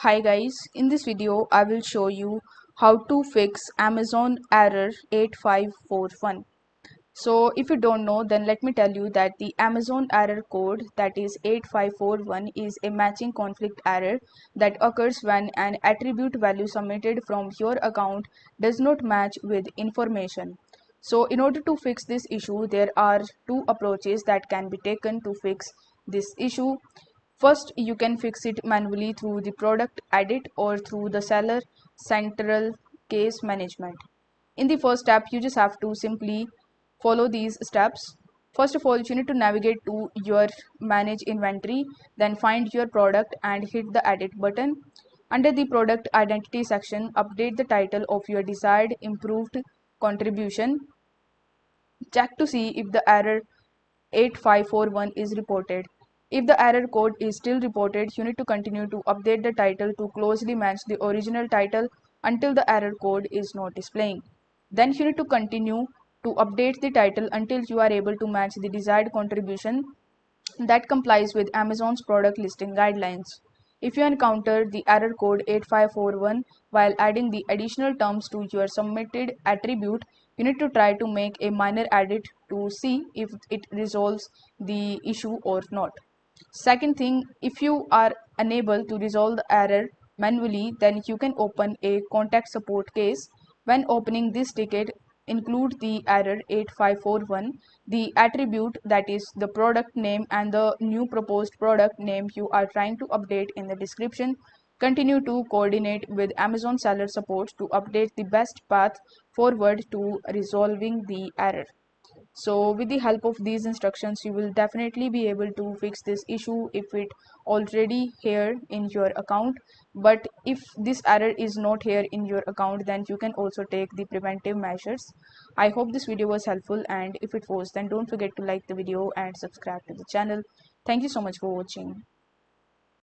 Hi guys, in this video I will show you how to fix Amazon error 8541. So if you don't know, then let me tell you that the Amazon error code, that is 8541, is a matching conflict error that occurs when an attribute value submitted from your account does not match with information. So in order to fix this issue, there are two approaches that can be taken to fix this issue. First, you can fix it manually through the product edit or through the seller central case management. In the first step, you just have to simply follow these steps. First of all, you need to navigate to your manage inventory, then find your product and hit the edit button. Under the product identity section, update the title of your desired improved contribution. Check to see if the error 8541 is reported. If the error code is still reported, you need to continue to update the title to closely match the original title until the error code is not displaying. Then you need to continue to update the title until you are able to match the desired contribution that complies with Amazon's product listing guidelines. If you encounter the error code 8541 while adding the additional terms to your submitted attribute, you need to try to make a minor edit to see if it resolves the issue or not. Second thing, if you are unable to resolve the error manually, then you can open a contact support case. When opening this ticket, include the error 8541, the attribute, that is the product name, and the new proposed product name you are trying to update in the description. Continue to coordinate with Amazon seller support to update the best path forward to resolving the error. So with the help of these instructions, you will definitely be able to fix this issue if it already here in your account. But if this error is not here in your account, then you can also take the preventive measures. I hope this video was helpful, and if it was, then don't forget to like the video and subscribe to the channel. Thank you so much for watching.